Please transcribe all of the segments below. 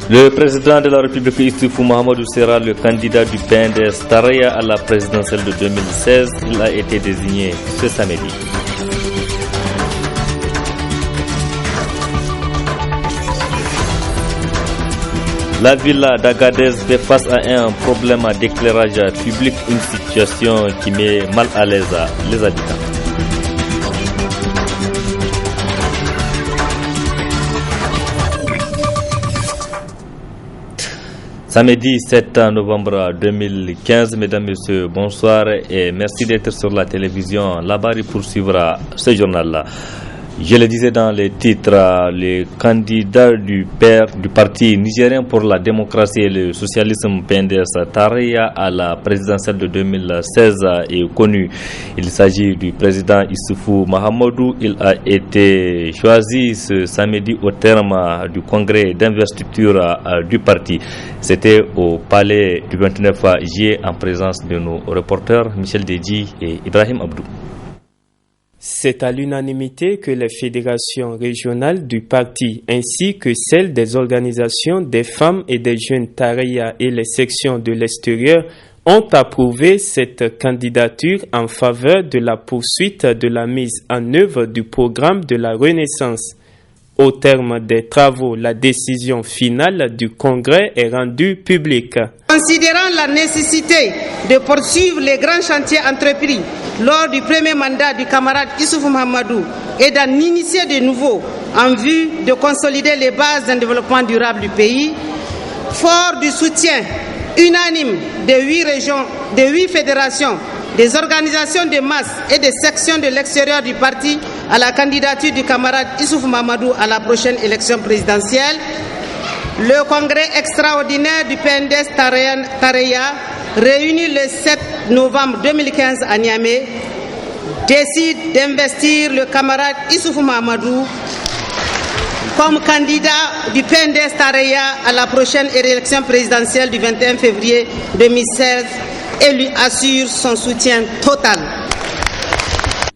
Le président de la République Issoufou Mahamadou sera le candidat du PNDS Taraya à la présidentielle de 2016. Il a été désigné ce samedi. La ville d'Agadez fait face à un problème d'éclairage public, une situation qui met mal à l'aise les habitants. Samedi 7 novembre 2015, mesdames, messieurs, bonsoir et merci d'être sur la télévision. Labari poursuivra ce journal-là. Je le disais dans les titres, le candidat du parti nigérien pour la démocratie et le socialisme PNDS Taraya à la présidentielle de 2016 est connu. Il s'agit du président Issoufou Mahamadou. Il a été choisi ce samedi au terme du congrès d'investiture du parti. C'était au palais du 29 juillet en présence de nos reporters Michel Deji et Ibrahim Abdou. C'est à l'unanimité que les fédérations régionales du parti ainsi que celles des organisations des femmes et des jeunes Taraya et les sections de l'extérieur ont approuvé cette candidature en faveur de la poursuite de la mise en œuvre du programme de la Renaissance. Au terme des travaux, la décision finale du Congrès est rendue publique. Considérant la nécessité de poursuivre les grands chantiers entrepris lors du premier mandat du camarade Issoufou Mahamadou et d'en initier de nouveaux en vue de consolider les bases d'un développement durable du pays, fort du soutien unanime des 8 régions, des 8 fédérations, des organisations de masse et des sections de l'extérieur du parti à la candidature du camarade Issoufou Mahamadou à la prochaine élection présidentielle, le congrès extraordinaire du PNDS Taraya, réuni le 7 novembre 2015 à Niamey, décide d'investir le camarade Issoufou Mahamadou comme candidat du PNDS Taraya à la prochaine élection présidentielle du 21 février 2016 et lui assure son soutien total.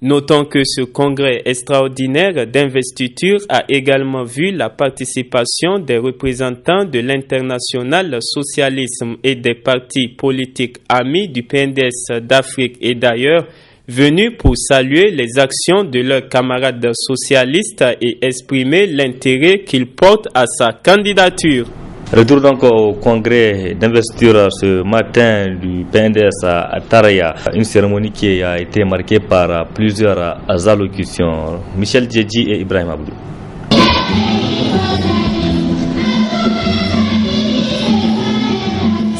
Notons que ce congrès extraordinaire d'investiture a également vu la participation des représentants de l'international socialisme et des partis politiques amis du PNDS d'Afrique et d'ailleurs, venus pour saluer les actions de leurs camarades socialistes et exprimer l'intérêt qu'ils portent à sa candidature. Retour donc au congrès d'investiture ce matin du PNDS à Taraya, une cérémonie qui a été marquée par plusieurs allocutions. Michel Djedji et Ibrahim Abdou.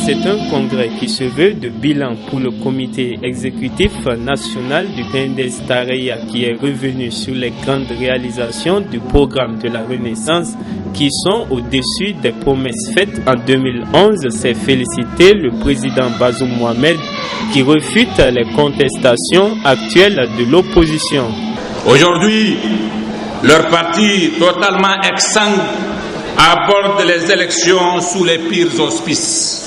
C'est un congrès qui se veut de bilan pour le comité exécutif national du PNDS Taraya qui est revenu sur les grandes réalisations du programme de la Renaissance qui sont au-dessus des promesses faites en 2011. C'est féliciter le président Bazoum Mohamed qui refute les contestations actuelles de l'opposition. Aujourd'hui, leur parti totalement exsangue aborde les élections sous les pires auspices.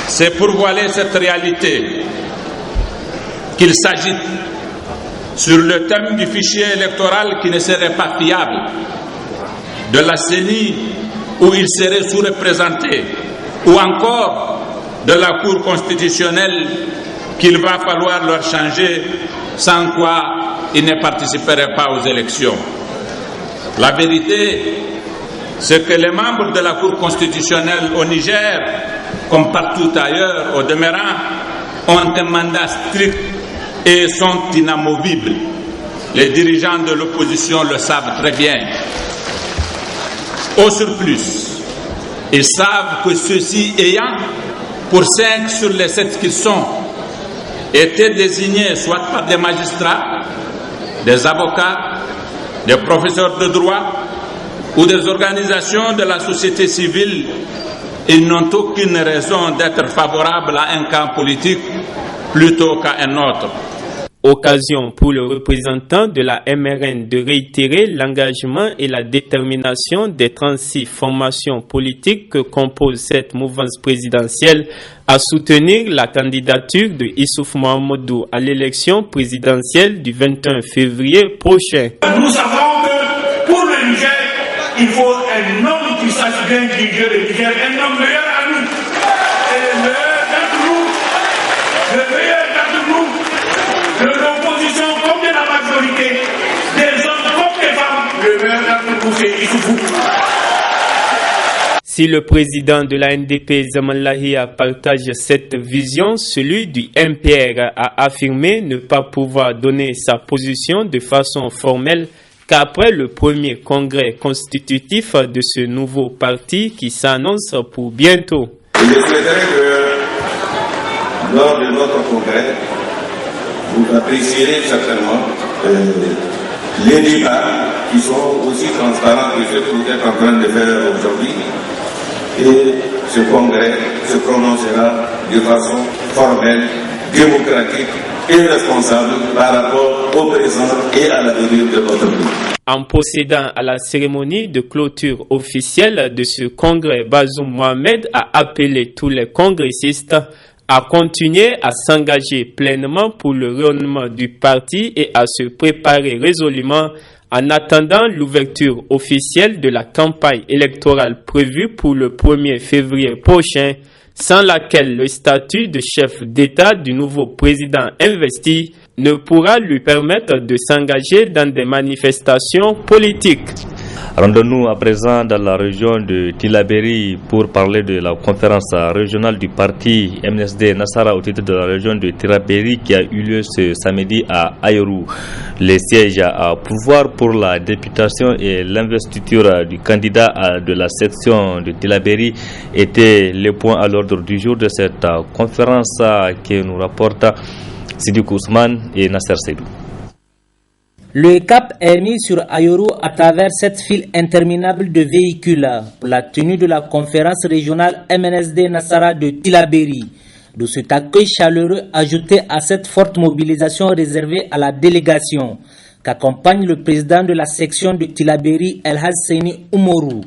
C'est pour voiler cette réalité qu'il s'agit sur le thème du fichier électoral qui ne serait pas fiable, de la CENI où il serait sous-représenté, ou encore de la Cour constitutionnelle qu'il va falloir leur changer, sans quoi ils ne participeraient pas aux élections. La vérité, c'est que les membres de la Cour constitutionnelle au Niger, comme partout ailleurs, au demeurant, ont un mandat strict et sont inamovibles. Les dirigeants de l'opposition le savent très bien. Au surplus, ils savent que ceux-ci ayant, pour 5 sur les 7 qu'ils sont, été désignés soit par des magistrats, des avocats, des professeurs de droit ou des organisations de la société civile, ils n'ont aucune raison d'être favorables à un camp politique plutôt qu'à un autre. Occasion pour le représentant de la MRN de réitérer l'engagement et la détermination des 36 formations politiques que compose cette mouvance présidentielle à soutenir la candidature de Issoufou Mahamadou à l'élection présidentielle du 21 février prochain. Nous savons que pour le Niger, il faut un homme qui sache bien diriger le Niger, un homme meilleur à nous. Et le meilleur d'entre nous, de l'opposition comme de la majorité, des hommes comme des femmes, le meilleur d'entre nous, c'est Issoufou. Si le président de la NDP, Zaman Lahia, partage cette vision, celui du MPR a affirmé ne pas pouvoir donner sa position de façon formelle qu'après le premier congrès constitutif de ce nouveau parti qui s'annonce pour bientôt. Je souhaiterais que lors de notre congrès, vous apprécierez certainement les débats qui sont aussi transparents que ce que vous êtes en train de faire aujourd'hui. Et ce congrès se prononcera de façon formelle, démocratique et responsable par rapport au présent et à l'avenir de notre pays. En procédant à la cérémonie de clôture officielle de ce congrès, Bazoum Mohamed a appelé tous les congressistes à continuer à s'engager pleinement pour le rayonnement du parti et à se préparer résolument en attendant l'ouverture officielle de la campagne électorale prévue pour le 1er février prochain, sans laquelle le statut de chef d'État du nouveau président investi ne pourra lui permettre de s'engager dans des manifestations politiques. Rendons-nous à présent dans la région de Tillabéri pour parler de la conférence régionale du parti MNSD Nassara au titre de la région de Tillabéri qui a eu lieu ce samedi à Ayoru. Les sièges à pouvoir pour la députation et l'investiture du candidat de la section de Tillabéri étaient les points à l'ordre du jour de cette conférence que nous rapportent Sidi Ousmane et Nasser Seydou. Le cap est mis sur Ayoru à travers cette file interminable de véhicules pour la tenue de la conférence régionale MNSD Nassara de Tillabéri. De cet accueil chaleureux ajouté à cette forte mobilisation réservée à la délégation qu'accompagne le président de la section de Tillabéri, El-Haj Seyni Oumarou.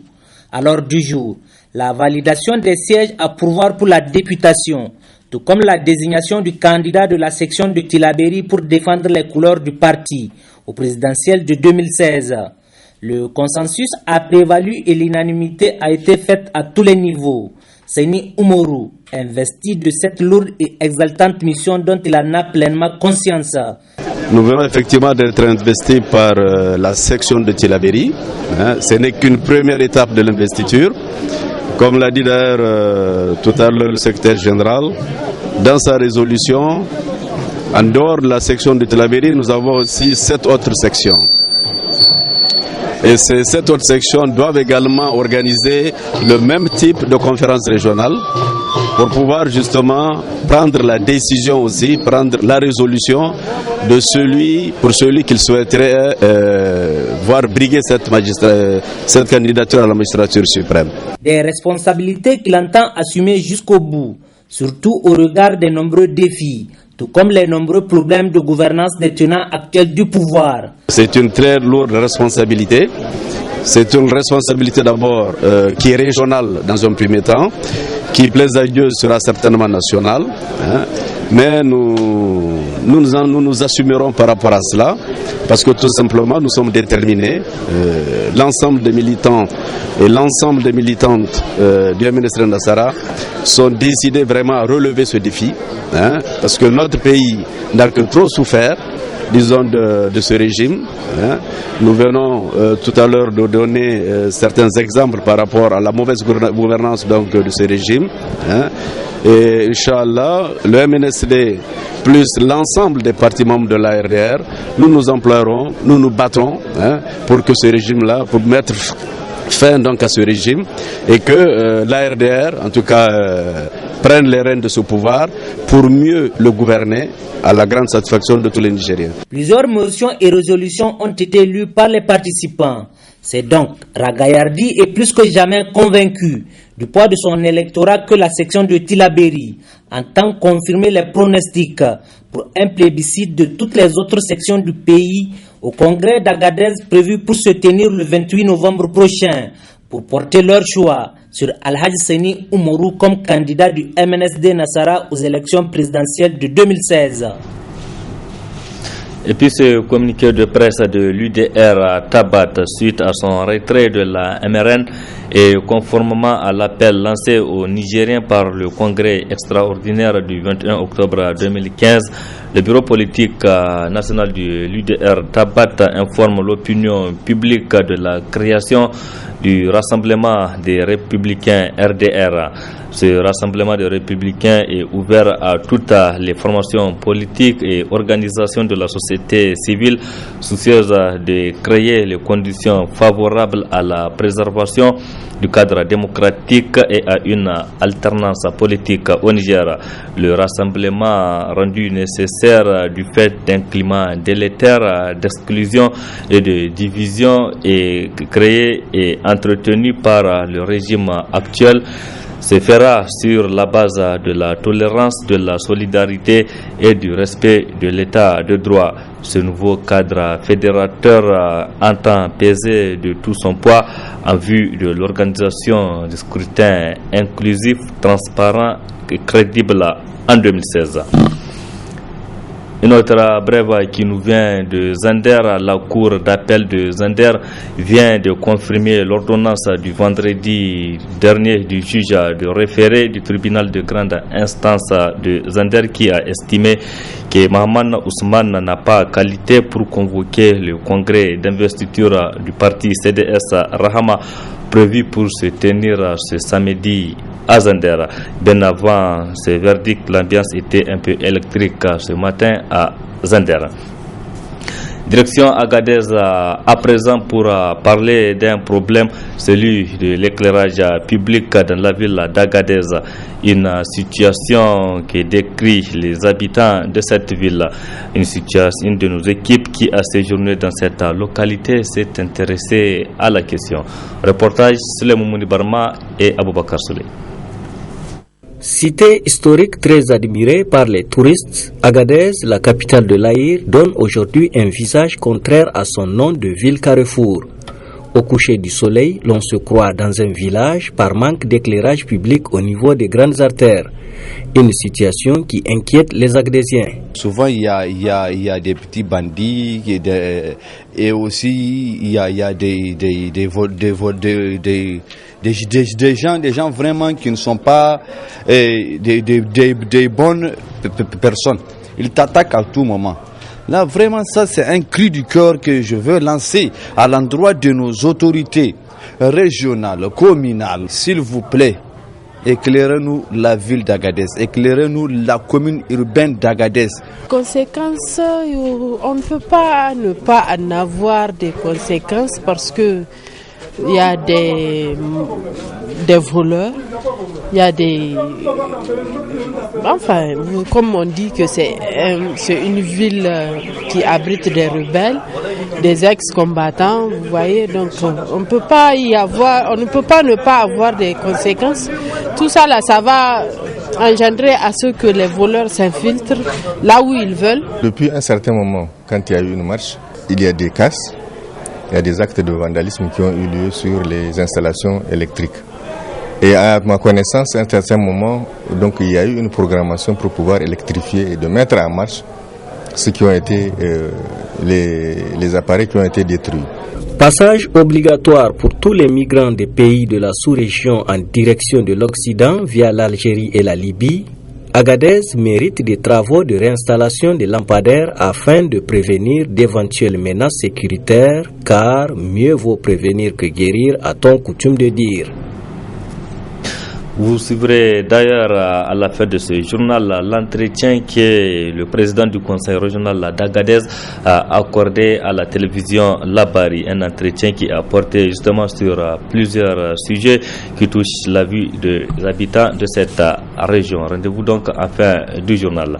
À l'ordre du jour, la validation des sièges à pourvoir pour la députation, tout comme la désignation du candidat de la section de Tillabéri pour défendre les couleurs du parti au présidentiel de 2016. Le consensus a prévalu et l'unanimité a été faite à tous les niveaux. Seyni Oumarou, investi de cette lourde et exaltante mission dont il en a pleinement conscience. Nous venons effectivement d'être investis par la section de Tillabéri. Ce n'est qu'une première étape de l'investiture. Comme l'a dit d'ailleurs tout à l'heure le secrétaire général, dans sa résolution, en dehors de la section de Tillabéri, nous avons aussi 7 autres sections. Et ces 7 autres sections doivent également organiser le même type de conférence régionale pour pouvoir justement prendre la décision aussi, prendre la résolution de celui qu'il souhaiterait voir briguer cette candidature à la magistrature suprême. Des responsabilités qu'il entend assumer jusqu'au bout, surtout au regard des nombreux défis, tout comme les nombreux problèmes de gouvernance des tenants actuels du pouvoir. C'est une très lourde responsabilité. C'est une responsabilité d'abord qui est régionale dans un premier temps, qui plaise à Dieu sera certainement nationale, mais nous nous assumerons par rapport à cela, parce que tout simplement nous sommes déterminés, l'ensemble des militants et l'ensemble des militantes du MNSD Nassara sont décidés vraiment à relever ce défi, parce que notre pays n'a que trop souffert, disons, de ce régime. Nous venons tout à l'heure de donner certains exemples par rapport à la mauvaise gouvernance donc, de ce régime. Et Inch'Allah, le MNSD plus l'ensemble des partis membres de l'ARDR, nous nous emploierons, nous nous battrons pour que ce régime-là, pour mettre fin donc à ce régime et que l'ARDR, en tout cas, prenne les rênes de ce pouvoir pour mieux le gouverner à la grande satisfaction de tous les Nigériens. Plusieurs motions et résolutions ont été lues par les participants. C'est donc Ragayardi est plus que jamais convaincu du poids de son électorat que la section de Tillabéri entend confirmer les pronostics pour un plébiscite de toutes les autres sections du pays au congrès d'Agadez prévu pour se tenir le 28 novembre prochain pour porter leur choix sur Al-Haj Seyni Oumarou comme candidat du MNSD Nassara aux élections présidentielles de 2016. Et puis ce communiqué de presse de l'UDR Tabat suite à son retrait de la MRN et conformément à l'appel lancé aux Nigériens par le congrès extraordinaire du 21 octobre 2015, le bureau politique national de l'UDR Tabat informe l'opinion publique de la création du Rassemblement des Républicains RDR. Ce rassemblement des Républicains est ouvert à toutes les formations politiques et organisations de la société civile soucieuses de créer les conditions favorables à la préservation du cadre démocratique et à une alternance politique au Niger. Le rassemblement rendu nécessaire du fait d'un climat délétère d'exclusion et de division est créé et entretenu par le régime actuel se fera sur la base de la tolérance, de la solidarité et du respect de l'état de droit. Ce nouveau cadre fédérateur entend peser de tout son poids en vue de l'organisation du scrutin inclusif, transparent et crédible en 2016. Une autre brève qui nous vient de Zander, la cour d'appel de Zander vient de confirmer l'ordonnance du vendredi dernier du juge de référé du tribunal de grande instance de Zander qui a estimé que Mahaman Ousmane n'a pas qualité pour convoquer le congrès d'investiture du parti CDS Rahama prévu pour se tenir ce samedi à Zander. Bien avant ce verdict, l'ambiance était un peu électrique ce matin à Zander. Direction Agadez à présent pour parler d'un problème, celui de l'éclairage public dans la ville d'Agadez. Une situation que décrit les habitants de cette ville. Une de nos équipes qui a séjourné dans cette localité s'est intéressée à la question. Reportage Suleiman Mouni Barma et Aboubakar Souley. Cité historique très admirée par les touristes, Agadez, la capitale de l'Aïr, donne aujourd'hui un visage contraire à son nom de ville carrefour. Au coucher du soleil, l'on se croit dans un village par manque d'éclairage public au niveau des grandes artères. Une situation qui inquiète les Agadésiens. Souvent, il y a des petits bandits et aussi il y a des gens vraiment qui ne sont pas des bonnes personnes. Ils t'attaquent à tout moment. Là, vraiment, ça, c'est un cri du cœur que je veux lancer à l'endroit de nos autorités régionales, communales. S'il vous plaît, éclairez-nous la ville d'Agadez, éclairez-nous la commune urbaine d'Agadez. Conséquences, on ne peut pas ne pas en avoir des conséquences parce que il y a des voleurs, il y a des... Enfin, comme on dit que c'est une ville qui abrite des rebelles, des ex-combattants, vous voyez, donc on ne peut pas ne pas avoir des conséquences. Tout ça là, ça va engendrer à ce que les voleurs s'infiltrent là où ils veulent. Depuis un certain moment, quand il y a eu une marche, il y a des casses. Il y a des actes de vandalisme qui ont eu lieu sur les installations électriques. Et à ma connaissance, à un certain moment, donc, il y a eu une programmation pour pouvoir électrifier et de mettre en marche ce qui ont été les appareils qui ont été détruits. Passage obligatoire pour tous les migrants des pays de la sous-région en direction de l'Occident via l'Algérie et la Libye. Agadez mérite des travaux de réinstallation des lampadaires afin de prévenir d'éventuelles menaces sécuritaires, car mieux vaut prévenir que guérir, a-t-on coutume de dire. Vous suivrez d'ailleurs à la fin de ce journal l'entretien que le président du conseil régional d'Agadez a accordé à la télévision Labari. Un entretien qui a porté justement sur plusieurs sujets qui touchent la vie des habitants de cette région. Rendez-vous donc à la fin du journal.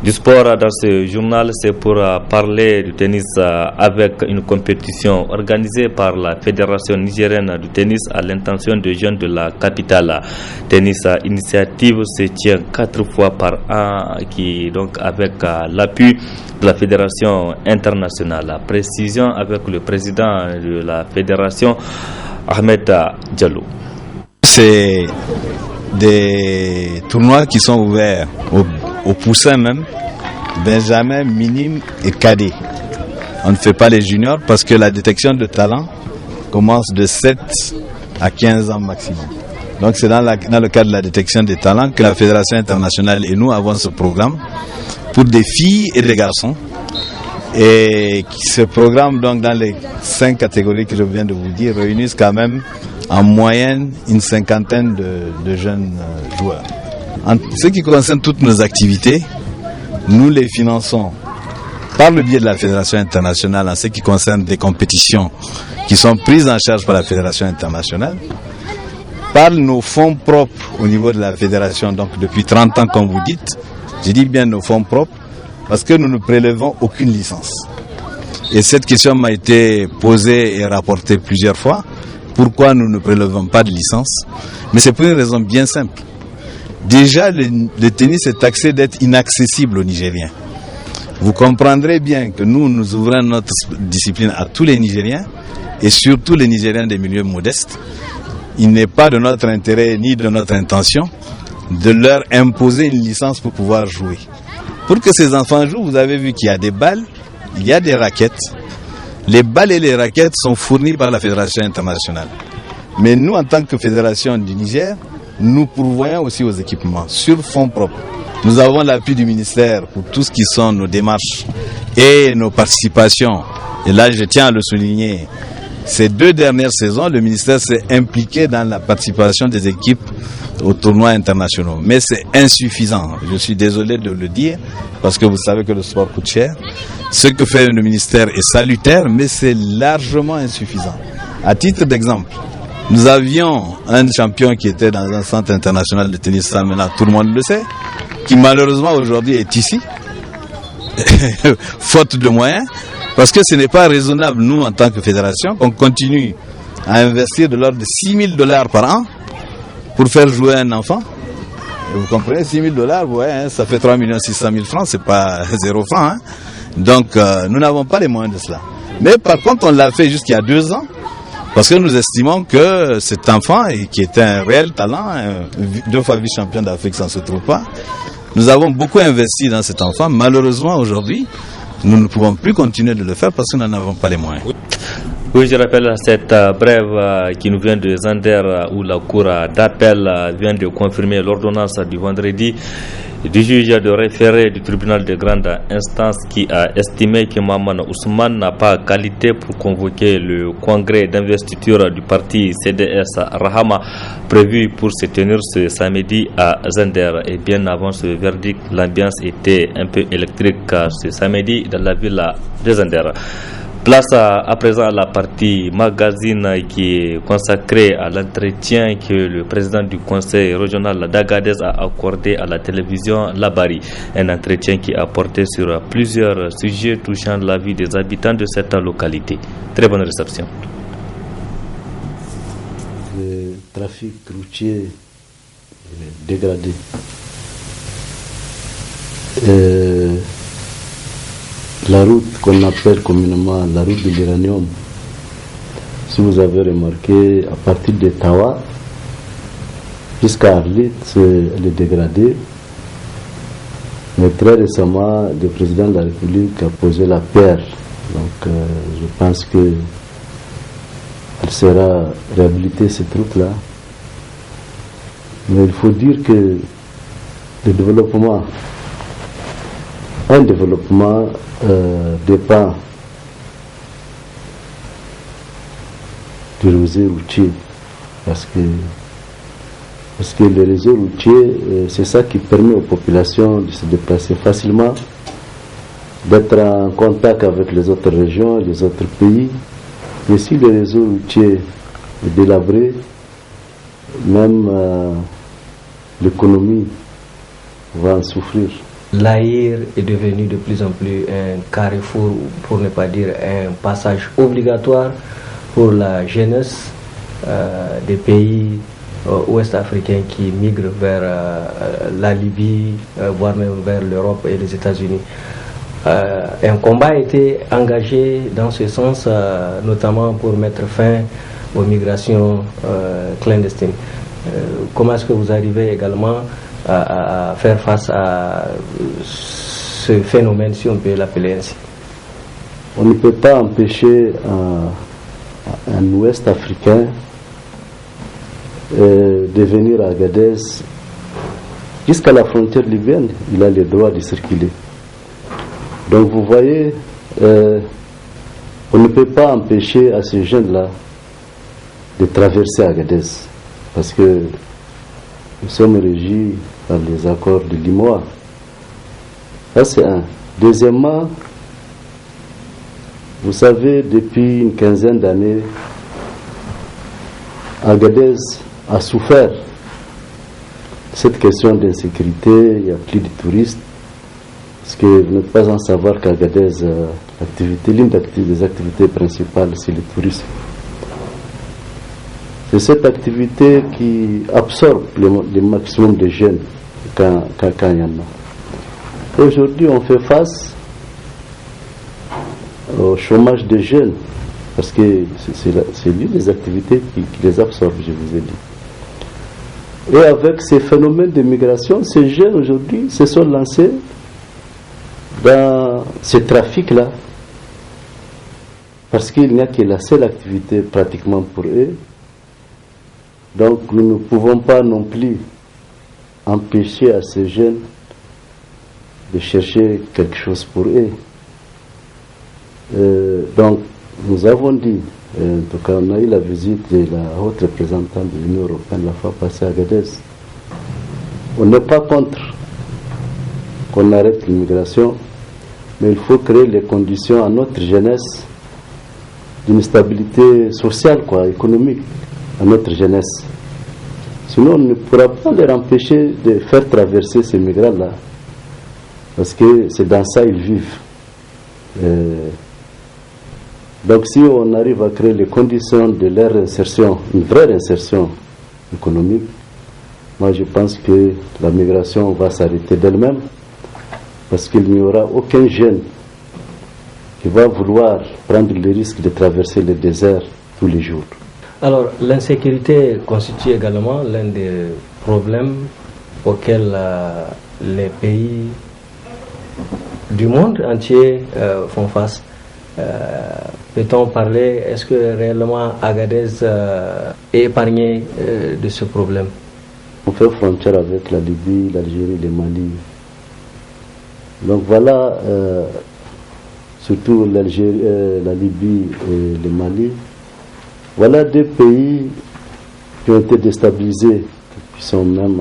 Du sport dans ce journal, c'est pour parler du tennis avec une compétition organisée par la Fédération nigérienne du tennis à l'intention des jeunes de la capitale. Tennis initiative se tient 4 fois par an, qui donc avec l'appui de la Fédération internationale. Précision avec le président de la Fédération, Ahmed Diallo. C'est des tournois qui sont ouverts aux poussins même, benjamin, minime et cadet. On ne fait pas les juniors parce que la détection de talent commence de 7 à 15 ans maximum. Donc c'est dans le cadre de la détection des talents que la Fédération internationale et nous avons ce programme pour des filles et des garçons. Et ce programme, donc dans les 5 catégories que je viens de vous dire, réunissent quand même en moyenne une cinquantaine de jeunes joueurs. En ce qui concerne toutes nos activités, nous les finançons par le biais de la Fédération internationale en ce qui concerne des compétitions qui sont prises en charge par la Fédération internationale, par nos fonds propres au niveau de la Fédération, donc depuis 30 ans comme vous dites, je dis bien nos fonds propres, parce que nous ne prélevons aucune licence. Et cette question m'a été posée et rapportée plusieurs fois. Pourquoi nous ne prélevons pas de licence? Mais c'est pour une raison bien simple. Déjà, le tennis est taxé d'être inaccessible aux Nigériens. Vous comprendrez bien que nous ouvrons notre discipline à tous les Nigériens et surtout les Nigériens des milieux modestes. Il n'est pas de notre intérêt ni de notre intention de leur imposer une licence pour pouvoir jouer. Pour que ces enfants jouent, vous avez vu qu'il y a des balles, il y a des raquettes. Les balles et les raquettes sont fournies par la Fédération internationale. Mais nous, en tant que Fédération du Niger, nous pourvoyons aussi aux équipements sur fonds propres. Nous avons l'appui du ministère pour tout ce qui sont nos démarches et nos participations. Et là, je tiens à le souligner. Ces 2 dernières saisons, le ministère s'est impliqué dans la participation des équipes aux tournois internationaux. Mais c'est insuffisant. Je suis désolé de le dire parce que vous savez que le sport coûte cher. Ce que fait le ministère est salutaire, mais c'est largement insuffisant. À titre d'exemple, nous avions un champion qui était dans un centre international de tennis, ça maintenant tout le monde le sait, qui malheureusement aujourd'hui est ici, faute de moyens, parce que ce n'est pas raisonnable, nous en tant que fédération, qu'on continue à investir de l'ordre de $6,000 par an pour faire jouer un enfant. Et vous comprenez, $6,000, ouais, ça fait 3 600 000 francs, c'est pas 0 francs. Hein. Donc nous n'avons pas les moyens de cela. Mais par contre, on l'a fait jusqu'il y a 2 ans, parce que nous estimons que cet enfant, qui est un réel talent, 2 fois vice-champion d'Afrique, ça ne se trouve pas, nous avons beaucoup investi dans cet enfant. Malheureusement, aujourd'hui, nous ne pouvons plus continuer de le faire parce que nous n'en avons pas les moyens. Oui, je rappelle cette brève qui nous vient de Zander, où la Cour d'appel vient de confirmer l'ordonnance du vendredi du juge de référé du tribunal de grande instance qui a estimé que Maman Ousmane n'a pas qualité pour convoquer le congrès d'investiture du parti CDS Rahama prévu pour se tenir ce samedi à Zander. Et bien avant ce verdict, l'ambiance était un peu électrique ce samedi dans la ville de Zander. Place à présent à la partie magazine qui est consacrée à l'entretien que le président du conseil régional d'Agadez a accordé à la télévision Labari. Un entretien qui a porté sur plusieurs sujets touchant la vie des habitants de cette localité. Très bonne réception. Le trafic routier est dégradé. La route qu'on appelle communément la route de l'uranium, si vous avez remarqué, à partir de Tawa jusqu'à Arlit, elle est dégradée. Mais très récemment, le président de la République a posé la pierre. Donc je pense que elle sera réhabilitée, cette route-là. Mais il faut dire que le développement, un développement dépend du réseau routier, parce que le réseau routier, c'est ça qui permet aux populations de se déplacer facilement, d'être en contact avec les autres régions, les autres pays. Mais si le réseau routier est délabré, même l'économie va en souffrir. L'Aïr est devenu de plus en plus un carrefour, pour ne pas dire un passage obligatoire pour la jeunesse des pays ouest-africains qui migrent vers la Libye, voire même vers l'Europe et les États-Unis. Un combat a été engagé dans ce sens, notamment pour mettre fin aux migrations clandestines. Comment est-ce que vous arrivez également à faire face à ce phénomène, si on peut l'appeler ainsi? On ne peut pas empêcher un ouest africain de venir à Agadez. Jusqu'à la frontière libyenne, il a le droit de circuler. Donc vous voyez, on ne peut pas empêcher à ces jeunes-là de traverser Agadez, parce que nous sommes régis par les accords de Limois. Ça c'est un. Deuxièmement, vous savez, depuis une quinzaine d'années, Agadez a souffert de cette question d'insécurité. Il n'y a plus de touristes, parce que vous n'êtes pas sans savoir qu'Agadez, l'une des activités principales, c'est le tourisme. C'est cette activité qui absorbe le maximum de jeunes quand il y en a. Aujourd'hui, on fait face au chômage des jeunes, parce que c'est l'une des activités qui les absorbe, je vous ai dit. Et avec ces phénomènes de migration, ces jeunes aujourd'hui se sont lancés dans ce trafic-là, parce qu'il n'y a que la seule activité pratiquement pour eux. Donc nous ne pouvons pas non plus empêcher à ces jeunes de chercher quelque chose pour eux. Donc nous avons dit, en tout cas on a eu la visite de la haute représentante de l'Union européenne la fois passée à Agadez. On n'est pas contre qu'on arrête l'immigration, mais il faut créer les conditions à notre jeunesse d'une stabilité sociale, économique, à notre jeunesse. Sinon, on ne pourra pas les empêcher de faire traverser ces migrants-là, parce que c'est dans ça qu'ils vivent. Donc, si on arrive à créer les conditions de leur insertion, une vraie insertion économique, moi je pense que la migration va s'arrêter d'elle-même, parce qu'il n'y aura aucun jeune qui va vouloir prendre le risque de traverser le désert tous les jours. Alors, l'insécurité constitue également l'un des problèmes auxquels les pays du monde entier font face. Peut-on parler, est-ce que réellement Agadez est épargné de ce problème? On fait frontière avec la Libye, l'Algérie, le Mali. Donc voilà, surtout l'Algérie, la Libye et le Mali. Voilà deux pays qui ont été déstabilisés, qui sont même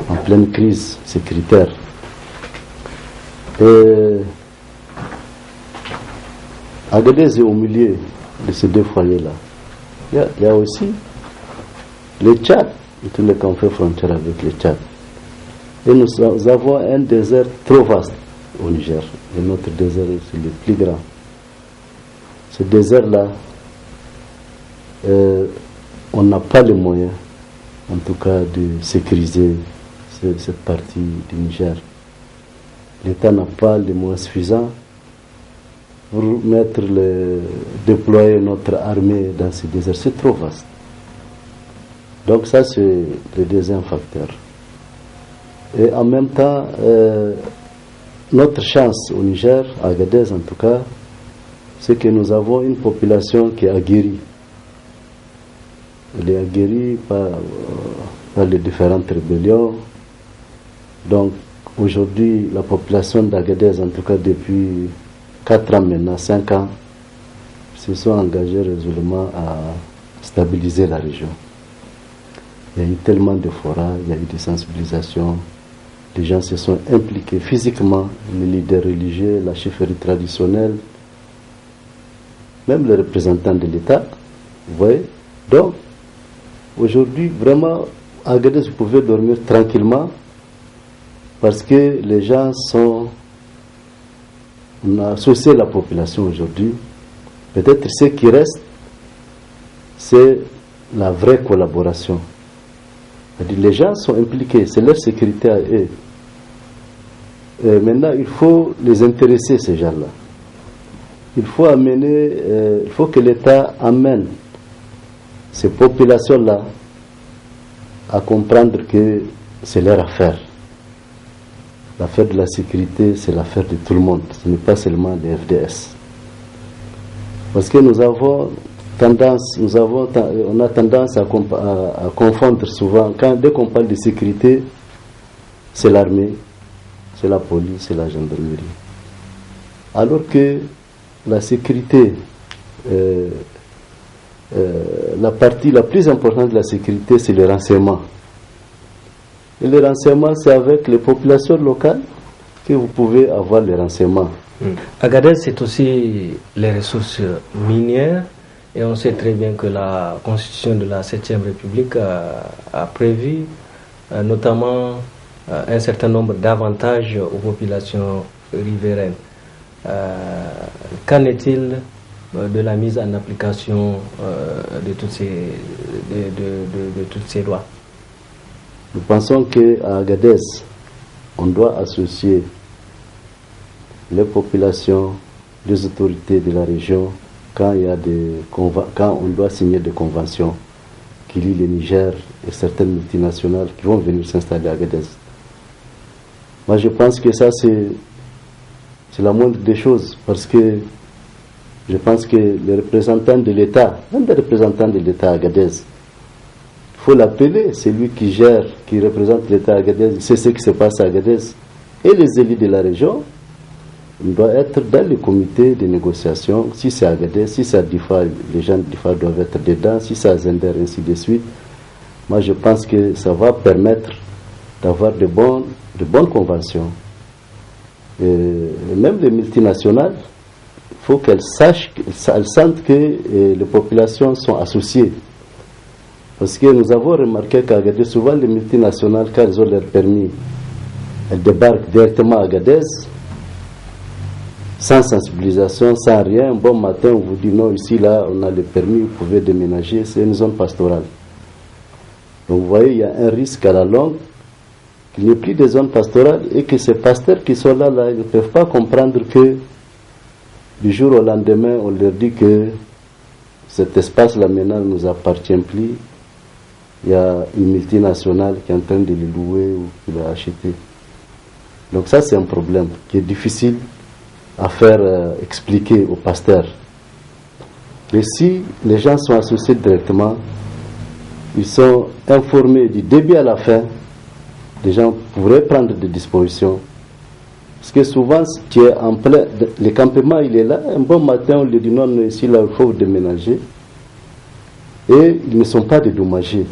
en pleine crise sécuritaire. Et Agadez est au milieu de ces deux foyers-là. Il y a aussi le Tchad, et tous les cas on fait frontière avec le Tchad. Et nous avons un désert trop vaste au Niger. Et notre désert, c'est le plus grand. Ce désert-là, on n'a pas les moyens, en tout cas, de sécuriser cette partie du Niger. L'État n'a pas les moyens suffisants pour déployer notre armée dans ce désert. C'est trop vaste. Donc ça, c'est le deuxième facteur. Et en même temps, notre chance au Niger, à Agadez en tout cas, c'est que nous avons une population qui est aguerrie. Elle est aguerrie par les différentes rébellions. Donc aujourd'hui, la population d'Agadez, en tout cas depuis 4 ans maintenant, 5 ans, se sont engagés résolument à stabiliser la région. Il y a eu tellement de forats, il y a eu des sensibilisations, les gens se sont impliqués physiquement, les leaders religieux, la chefferie traditionnelle, même les représentants de l'État, vous voyez. Donc, aujourd'hui, vraiment, à Agadez, vous pouvez dormir tranquillement, parce que les gens sont... On a associé la population aujourd'hui. Peut-être ce qui reste, c'est la vraie collaboration. C'est-à-dire les gens sont impliqués, c'est leur sécurité à eux. Et maintenant, il faut les intéresser, ces gens-là. Il faut il faut que l'État amène ces populations-là à comprendre que c'est leur affaire. l'affaire de la sécurité, c'est l'affaire de tout le monde. Ce n'est pas seulement des FDS. Parce que on a tendance à confondre souvent. Dès qu'on parle de sécurité, c'est l'armée, c'est la police, c'est la gendarmerie. Alors que la sécurité, la partie la plus importante de la sécurité, c'est le renseignement. Et le renseignement, c'est avec les populations locales que vous pouvez avoir les renseignements. Agadez, c'est aussi les ressources minières. Et on sait très bien que la constitution de la 7e République a prévu notamment un certain nombre d'avantages aux populations riveraines. Qu'en est-il de la mise en application de toutes ces lois? Nous pensons qu'à Agadez, on doit associer les populations, les autorités de la région, quand on doit signer des conventions qui lient le Niger et certaines multinationales qui vont venir s'installer à Agadez. Moi, je pense que ça, c'est la moindre des choses, parce que je pense que les représentants de l'État, même les représentants de l'État à Agadez, il faut l'appeler, c'est lui qui gère, qui représente l'État à Agadez, c'est ce qui se passe à Agadez. Et les élus de la région, il doit être dans le comité de négociation. Si c'est à Agadez, si c'est à Difa, les gens de Difa doivent être dedans, si c'est à Zender, ainsi de suite. Moi, je pense que ça va permettre d'avoir de bonnes conventions. Et même les multinationales, il faut qu'elles sentent que les populations sont associées. Parce que nous avons remarqué qu'à Agadez, souvent les multinationales, quand elles ont leur permis, elles débarquent directement à Agadez, sans sensibilisation, sans rien. Un bon matin, on vous dit non, ici, là, on a le permis, vous pouvez déménager, c'est une zone pastorale. Donc vous voyez, il y a un risque à la longue qu'il n'y ait plus de zones pastorales et que ces pasteurs qui sont là, ils ne peuvent pas comprendre que du jour au lendemain, on leur dit que cet espace-là maintenant ne nous appartient plus. Il y a une multinationale qui est en train de le louer ou qui l'a acheté. Donc ça, c'est un problème qui est difficile à faire expliquer aux pasteurs. Mais si les gens sont associés directement, ils sont informés du début à la fin, les gens pourraient prendre des dispositions. Parce que souvent, tu es en plein, le campement il est là, un bon matin on lui dit non, ici là il faut déménager. Et ils ne sont pas dédommagés.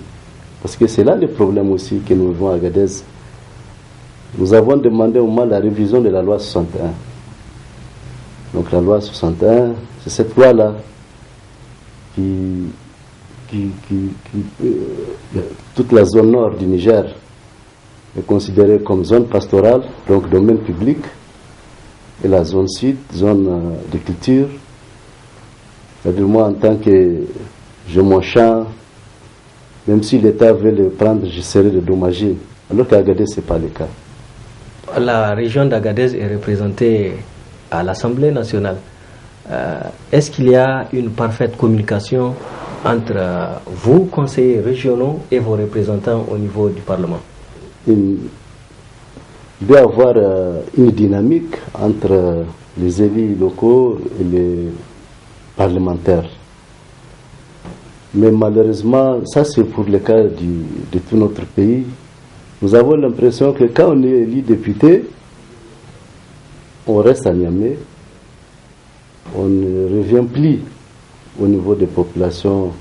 Parce que c'est là le problème aussi que nous vivons à Agadez. Nous avons demandé au moins la révision de la loi 61. Donc la loi 61, c'est cette loi-là qui toute la zone nord du Niger est considérée comme zone pastorale, donc domaine public, et la zone sud, zone de culture. C'est-à-dire moi, en tant que je mon champ, même si l'État veut le prendre, je serai dédommagé. Alors qu'à Agadez, ce n'est pas le cas. La région d'Agadez est représentée à l'Assemblée nationale. Est-ce qu'il y a une parfaite communication entre vous, conseillers régionaux, et vos représentants au niveau du Parlement? Il doit y avoir une dynamique entre les élus locaux et les parlementaires. Mais malheureusement, ça c'est pour le cas de tout notre pays. Nous avons l'impression que quand on est élu député, on reste à Niamey, on ne revient plus au niveau des populations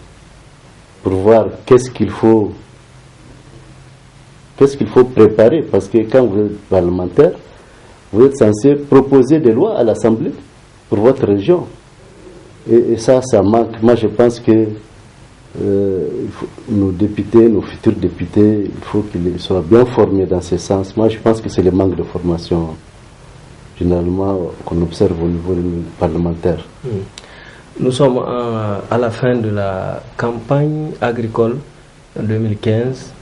pour voir qu'est-ce qu'il faut préparer. Parce que quand vous êtes parlementaire, vous êtes censé proposer des lois à l'Assemblée pour votre région. Et ça manque. Moi, je pense que nos députés, nos futurs députés, il faut qu'ils soient bien formés dans ce sens. Moi, je pense que c'est le manque de formation, généralement, qu'on observe au niveau parlementaire. Nous sommes à la fin de la campagne agricole 2015.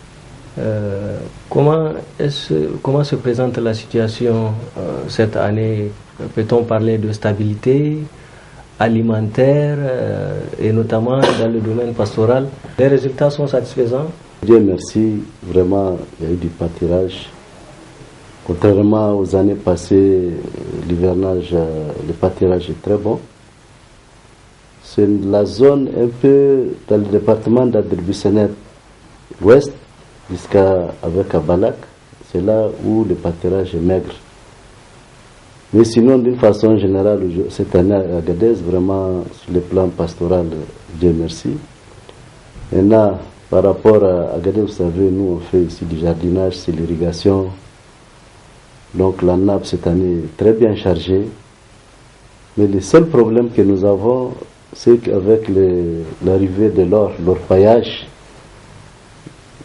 Comment se présente la situation cette année? Peut-on parler de stabilité alimentaire et notamment dans le domaine pastoral? Les résultats sont satisfaisants? Dieu merci, vraiment, il y a eu du pâturage. Contrairement aux années passées, l'hivernage, le pâturage est très bon. C'est la zone un peu dans le département d'Adribissenet ouest avec Abalak. C'est là où le pâturage est maigre. Mais sinon, d'une façon générale, cette année à Agadez, vraiment sur le plan pastoral, Dieu merci. Et là, par rapport à Agadez, vous savez, nous on fait ici du jardinage, c'est l'irrigation. Donc la nappe cette année est très bien chargée. Mais le seul problème que nous avons, c'est qu'avec l'arrivée de l'orpaillage,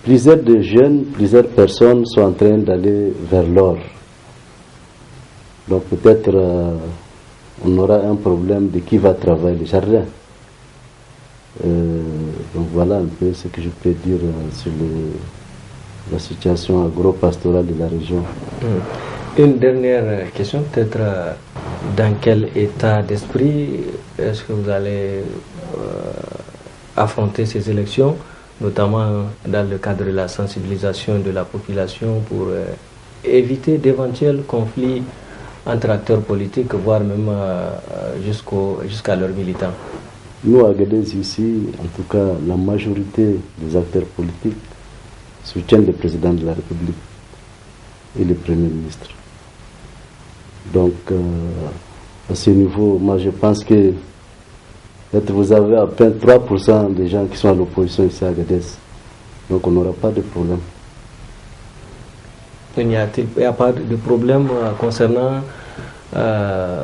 plusieurs de jeunes, plusieurs personnes sont en train d'aller vers l'or. Donc peut-être on aura un problème de qui va travailler le jardin. Donc voilà un peu ce que je peux dire sur la situation agro-pastorale de la région. Une dernière question, peut-être dans quel état d'esprit est-ce que vous allez affronter ces élections, notamment dans le cadre de la sensibilisation de la population pour éviter d'éventuels conflits entre acteurs politiques, voire même jusqu'à leurs militants? Nous, à Agadez, ici, en tout cas, la majorité des acteurs politiques soutiennent le président de la République et le Premier ministre. Donc, à ce niveau, moi je pense que peut-être vous avez à peine 3% des gens qui sont à l'opposition ici à Agadez. Donc on n'aura pas de problème. Il n'y a pas de problème concernant le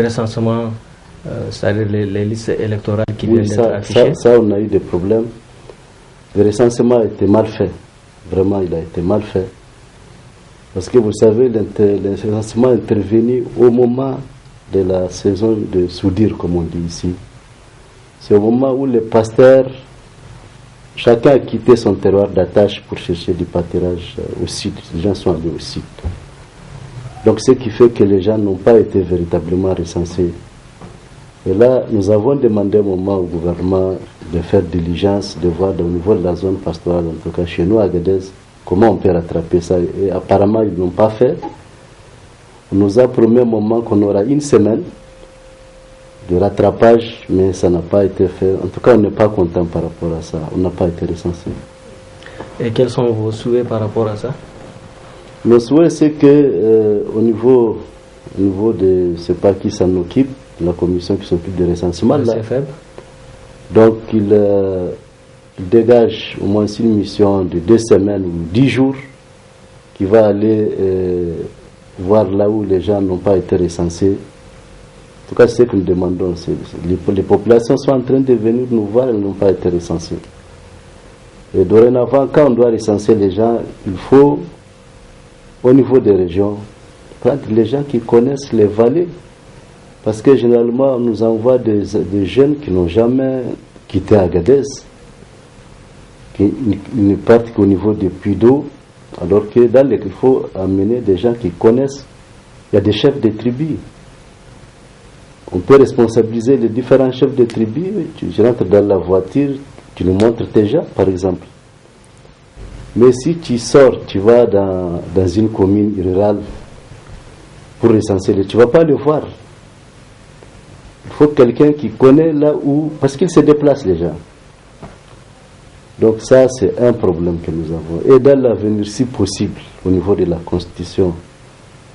recensement, c'est-à-dire les listes électorales qui viennent d'être affichées? Ça, on a eu des problèmes. Le recensement a été mal fait. Vraiment, il a été mal fait. Parce que vous savez, le recensement est intervenu au moment de la saison de soudure, comme on dit ici. C'est au moment où les pasteurs, chacun a quitté son terroir d'attache pour chercher du pâturage au site. Les gens sont allés au site. Donc ce qui fait que les gens n'ont pas été véritablement recensés. Et là, nous avons demandé un moment au gouvernement de faire diligence, de voir au niveau de la zone pastorale, en tout cas chez nous à Agadez, comment on peut rattraper ça. Et apparemment, ils n'ont pas fait. On nous a promis un moment qu'on aura une semaine de rattrapage, mais ça n'a pas été fait. En tout cas, on n'est pas content par rapport à ça. On n'a pas été recensé. Et quels sont vos souhaits par rapport à ça? Nos souhaits, c'est que au niveau de, c'est pas qui s'en occupe, la commission qui s'occupe du recensement, là, donc il dégage au moins une mission de 2 semaines ou 10 jours qui va aller voir là où les gens n'ont pas été recensés. En tout cas, c'est ce que nous demandons. Les populations sont en train de venir nous voir, elles n'ont pas été recensées. Et dorénavant, quand on doit recenser les gens, il faut, au niveau des régions, prendre les gens qui connaissent les vallées. Parce que généralement, on nous envoie des jeunes qui n'ont jamais quitté Agadez, qui ne partent qu'au niveau des puits d'eau, alors que dans il faut amener des gens qui connaissent. Il y a des chefs de tribus. On peut responsabiliser les différents chefs de tribus. Tu rentres dans la voiture, tu nous montres tes gens, par exemple. Mais si tu sors, tu vas dans une commune rurale pour recenser, tu ne vas pas le voir. Il faut quelqu'un qui connaît là où... Parce qu'il se déplace les gens. Donc ça, c'est un problème que nous avons. Et dans l'avenir, si possible, au niveau de la Constitution,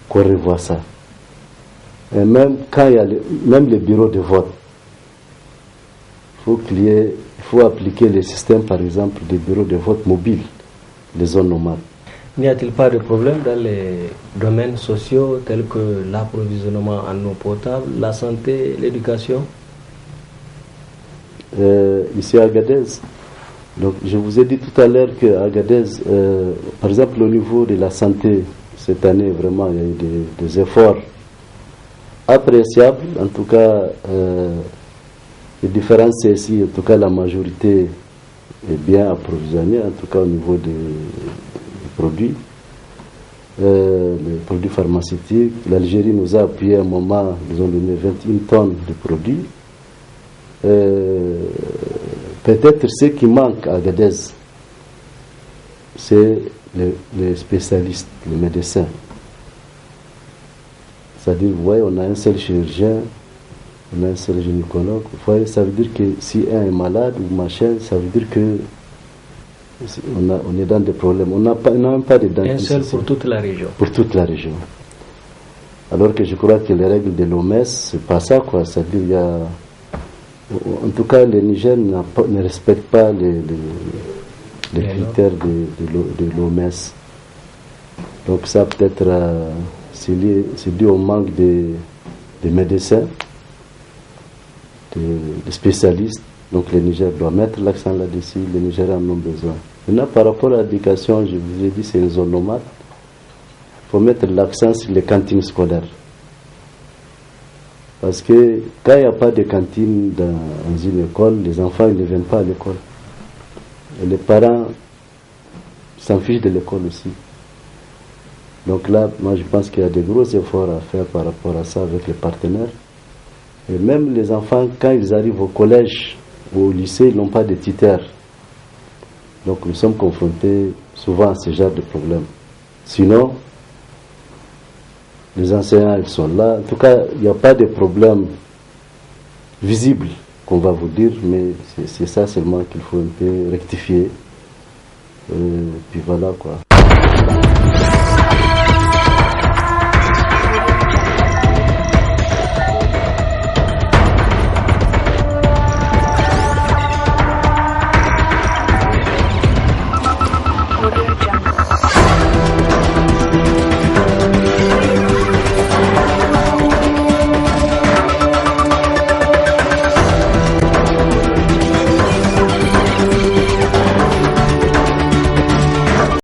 qu'on revoie ça. Et même quand il y a même les bureaux de vote, il faut appliquer le système, par exemple, des bureaux de vote mobiles, des zones nomades. N'y a-t-il pas de problème dans les domaines sociaux tels que l'approvisionnement en eau potable, la santé, l'éducation? Ici à Agadez, donc je vous ai dit tout à l'heure qu'à Agadez, par exemple au niveau de la santé, cette année vraiment il y a eu des efforts appréciables. En tout cas, les différents CSI, en tout cas la majorité est bien approvisionnée, en tout cas au niveau des produits, les produits pharmaceutiques. L'Algérie nous a appuyé à un moment, nous ont donné 21 tonnes de produits. Peut-être ce qui manque à Agadez, c'est les spécialistes, les médecins. C'est-à-dire, vous voyez, on a un seul chirurgien, on a un seul gynécologue. Vous voyez, ça veut dire que si un est malade ou machin, ça veut dire que on est dans des problèmes. On n'a même pas de dentiste. Un seul pour toute la région. Pour toute la région. Alors que je crois que les règles de l'OMS, c'est pas ça, quoi. C'est-à-dire, il y a... En tout cas, le Niger ne respecte pas les critères de l'OMS. Donc ça, peut-être, c'est dû au manque de médecins, de spécialistes. Donc le Niger doit mettre l'accent là-dessus, les Nigériens en ont besoin. Maintenant, par rapport à l'éducation, je vous ai dit, c'est une zone nomade. Il faut mettre l'accent sur les cantines scolaires. Parce que quand il n'y a pas de cantine dans une école, les enfants ne viennent pas à l'école. Et les parents s'en fichent de l'école aussi. Donc là, moi je pense qu'il y a de gros efforts à faire par rapport à ça avec les partenaires. Et même les enfants, quand ils arrivent au collège ou au lycée, ils n'ont pas de tuteur. Donc nous sommes confrontés souvent à ce genre de problèmes. Sinon, les enseignants, ils sont là. En tout cas, il n'y a pas de problème visible qu'on va vous dire, mais c'est ça seulement qu'il faut un peu rectifier. Puis voilà quoi.